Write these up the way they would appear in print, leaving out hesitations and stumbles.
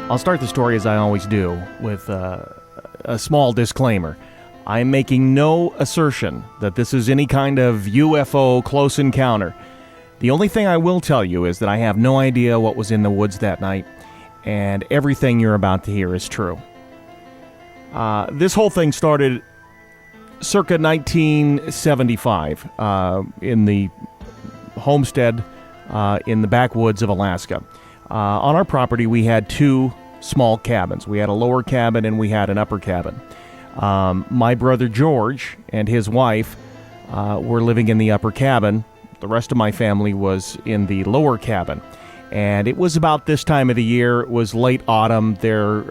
I'll start the story as I always do with a small disclaimer. I'm making no assertion that this is any kind of UFO close encounter. The only thing I will tell you is that I have no idea what was in the woods that night, and everything you're about to hear is true. This whole thing started circa 1975 in the homestead in the backwoods of Alaska. On our property, we had two small cabins. We had a lower cabin and we had an upper cabin. My brother George and his wife were living in the upper cabin. The rest of my family was in the lower cabin. And it was about this time of the year. It was late autumn. There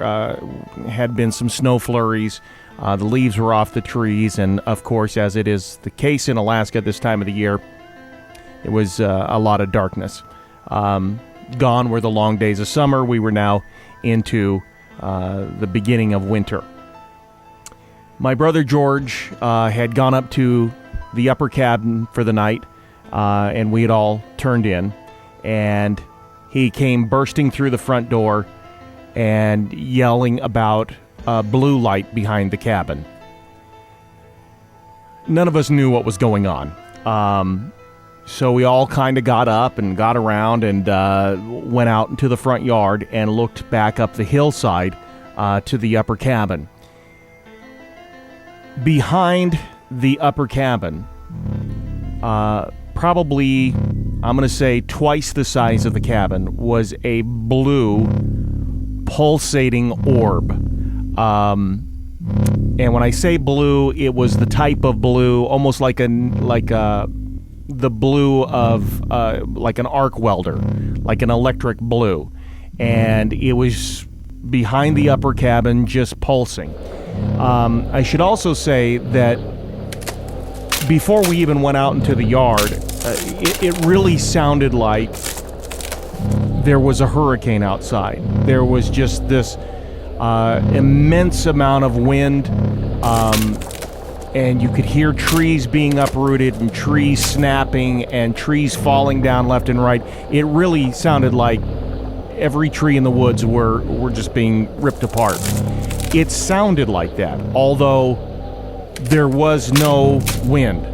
had been some snow flurries. The leaves were off the trees. And, of course, as it is the case in Alaska this time of the year, it was a lot of darkness. Gone were the long days of summer. We were now into the beginning of winter. My brother George had gone up to the upper cabin for the night, and we had all turned in. And he came bursting through the front door and yelling about a blue light behind the cabin. None of us knew what was going on. So we all kind of got up and got around and went out into the front yard and looked back up the hillside to the upper cabin. Behind the upper cabin, probably, I'm going to say twice the size of the cabin, was a blue pulsating orb. And when I say blue, it was the type of blue, almost like the blue of like an arc welder, like an electric blue. And it was behind the upper cabin, just pulsing. I should also say that before we even went out into the yard, it really sounded like there was a hurricane outside. There was just this immense amount of wind, and you could hear trees being uprooted and trees snapping and trees falling down left and right. It really sounded like every tree in the woods were just being ripped apart. It sounded like that, although there was no wind.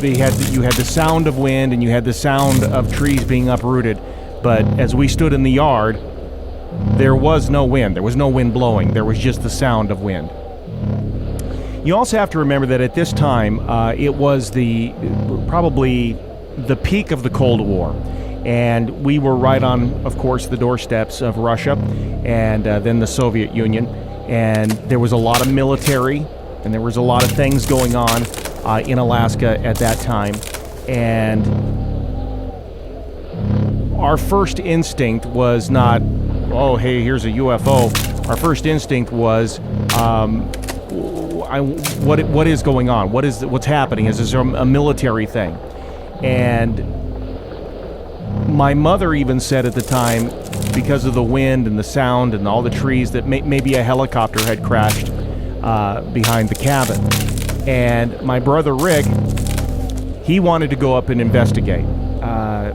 You had the sound of wind and you had the sound of trees being uprooted, but as we stood in the yard, there was no wind. There was no wind blowing. There was just the sound of wind. You also have to remember that at this time, it was probably the peak of the Cold War. And we were right on, of course, the doorsteps of Russia and then the Soviet Union. And there was a lot of military and there was a lot of things going on in Alaska at that time. And our first instinct was not, oh, hey, here's a UFO. Our first instinct was, what is going on? What's happening? Is this a military thing? And my mother even said at the time, because of the wind and the sound and all the trees, that maybe a helicopter had crashed behind the cabin. And my brother Rick, he wanted to go up and investigate.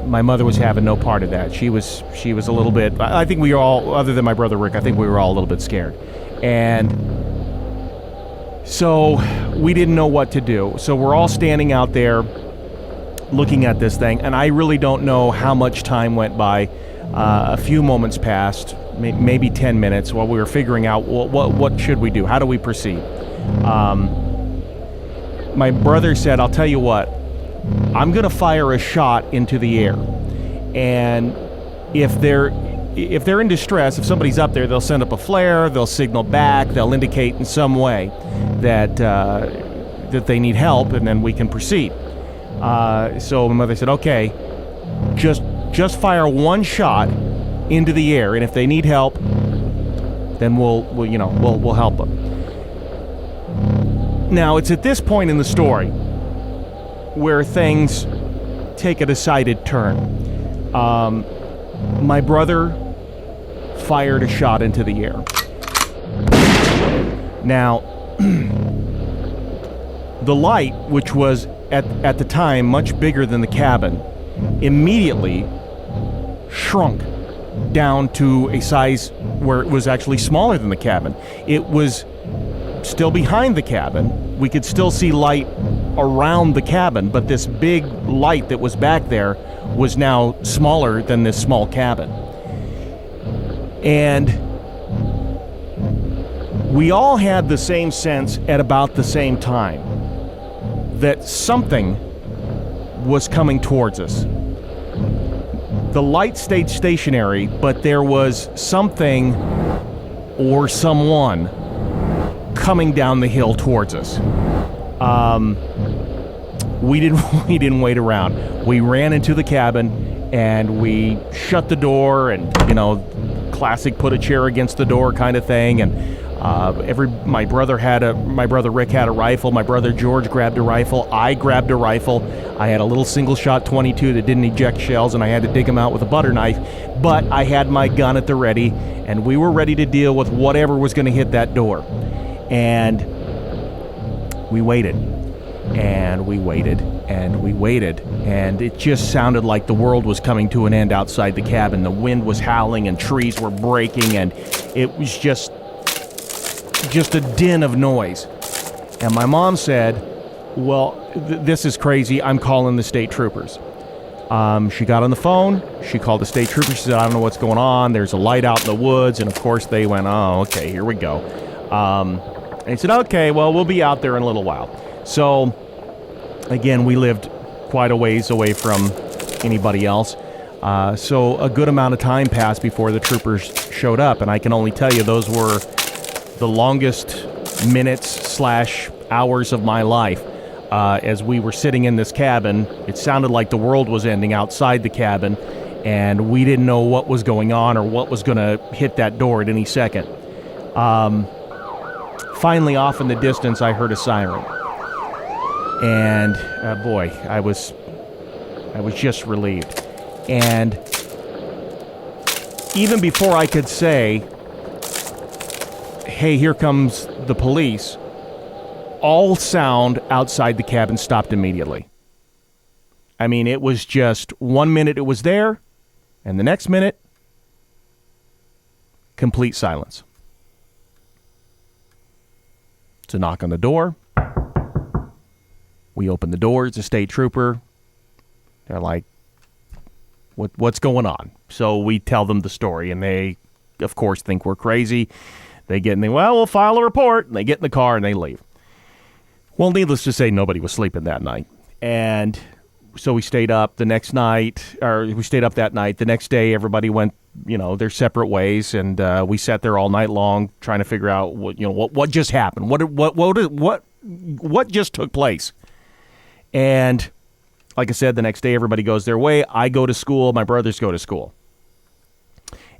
My mother was having no part of that. She was a little bit, I think we were all, other than my brother Rick, I think we were all a little bit scared. And so we didn't know what to do. So we're all standing out there looking at this thing, and I really don't know how much time went by. A few moments passed, maybe 10 minutes, while we were figuring out what should we do? How do we proceed? My brother said, I'll tell you what, I'm going to fire a shot into the air, and if they're in distress, if somebody's up there, they'll send up a flare, they'll signal back, they'll indicate in some way that they need help, and then we can proceed. So my mother said, okay, just fire one shot into the air, and if they need help, then we'll help them. Now, it's at this point in the story where things take a decided turn. My brother fired a shot into the air. Now, the light, which was at the time much bigger than the cabin, immediately shrunk down to a size where it was actually smaller than the cabin. It was still behind the cabin. We could still see light around the cabin, but this big light that was back there was now smaller than this small cabin. And we all had the same sense at about the same time that something was coming towards us. The light stayed stationary, but there was something or someone coming down the hill towards us. We didn't wait around. We ran into the cabin and we shut the door and, classic put a chair against the door kind of thing. And my brother Rick had a rifle. My brother George grabbed a rifle. I grabbed a rifle. I had a little single shot 22 that didn't eject shells, and I had to dig them out with a butter knife. But I had my gun at the ready, and we were ready to deal with whatever was going to hit that door. And we waited, and we waited, and we waited, and it just sounded like the world was coming to an end outside the cabin. The wind was howling, and trees were breaking, and it was just a din of noise. And my mom said, well, this is crazy. I'm calling the state troopers. She got on the phone. She called the state troopers. She said, I don't know what's going on. There's a light out in the woods. And, of course, they went, oh, okay, here we go. And he said, okay, well, we'll be out there in a little while. So, again, we lived quite a ways away from anybody else. So a good amount of time passed before the troopers showed up. And I can only tell you those were the longest minutes/hours of my life. As we were sitting in this cabin, it sounded like the world was ending outside the cabin, and we didn't know what was going on or what was going to hit that door at any second. Finally, off in the distance, I heard a siren. And, boy, I was just relieved. And even before I could say, hey, here comes the police, all sound outside the cabin stopped immediately. I mean, it was just 1 minute it was there, and the next minute, complete silence. It's a knock on the door. We open the door. It's a state trooper. They're like, what's going on? So we tell them the story, and they, of course, think we're crazy. They get in the, well, we'll file a report, and they get in the car, and they leave. Well, needless to say, nobody was sleeping that night. And so we stayed up the next night, or we stayed up that night. The next day, everybody went, their separate ways, and we sat there all night long trying to figure out what just happened. What just took place? And like I said, the next day, everybody goes their way. I go to school. My brothers go to school.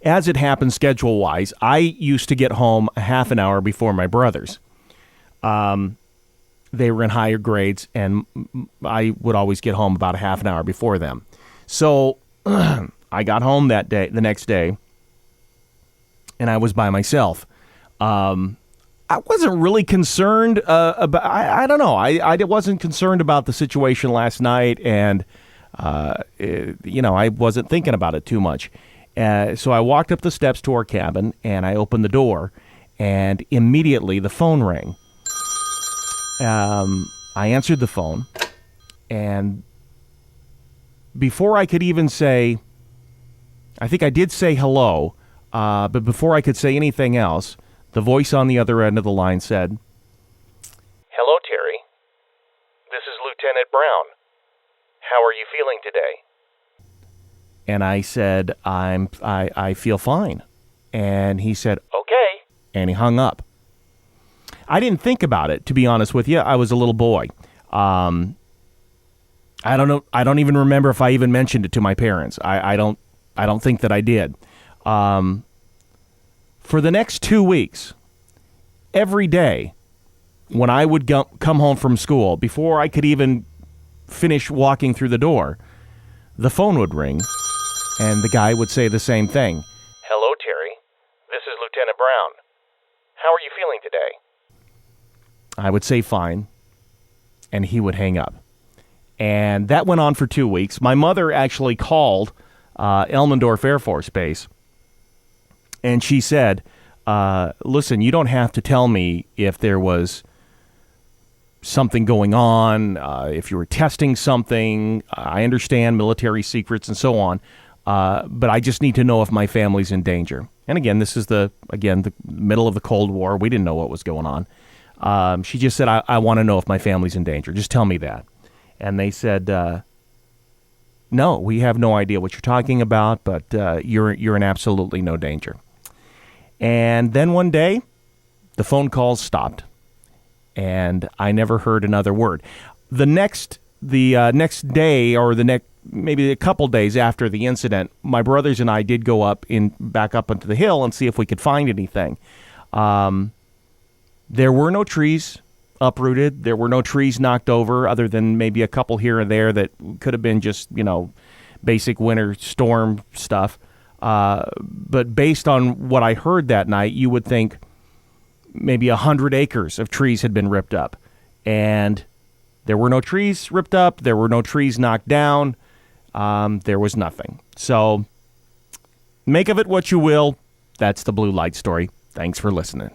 As it happened, schedule-wise, I used to get home a half an hour before my brothers. They were in higher grades, and I would always get home about a half an hour before them. So I got home the next day, and I was by myself. I wasn't really concerned about, I don't know, I wasn't concerned about the situation last night, and, I wasn't thinking about it too much. So I walked up the steps to our cabin, and I opened the door, and immediately the phone rang. I answered the phone, and before I could even say, I think I did say hello, but before I could say anything else, the voice on the other end of the line said, "Hello, Terry. This is Lieutenant Brown. How are you feeling today?" And I said, I feel fine. And he said, "Okay." And he hung up. I didn't think about it, to be honest with you. I was a little boy. I don't know. I don't even remember if I even mentioned it to my parents. I don't think that I did. For the next 2 weeks, every day, when I would come home from school, before I could even finish walking through the door, the phone would ring, and the guy would say the same thing. "Hello, Terry. This is Lieutenant Brown. How are you feeling today?" I would say fine, and he would hang up. And that went on for 2 weeks. My mother actually called Elmendorf Air Force Base And she said, listen, you don't have to tell me if there was something going on, if you were testing something. I understand military secrets and so on, but I just need to know if my family's in danger. And again, this is the middle of the Cold War. We didn't know what was going on. She just said, I want to know if my family's in danger. Just tell me that. And they said, no, we have no idea what you're talking about, but you're in absolutely no danger. And then one day, the phone calls stopped, and I never heard another word. The next day, or maybe a couple days after the incident, my brothers and I did go back up onto the hill and see if we could find anything. There were no trees uprooted. There were no trees knocked over, other than maybe a couple here and there that could have been just, basic winter storm stuff. But based on what I heard that night, you would think maybe 100 acres of trees had been ripped up. And there were no trees ripped up. There were no trees knocked down. There was nothing. So make of it what you will. That's the Blue Light Story. Thanks for listening.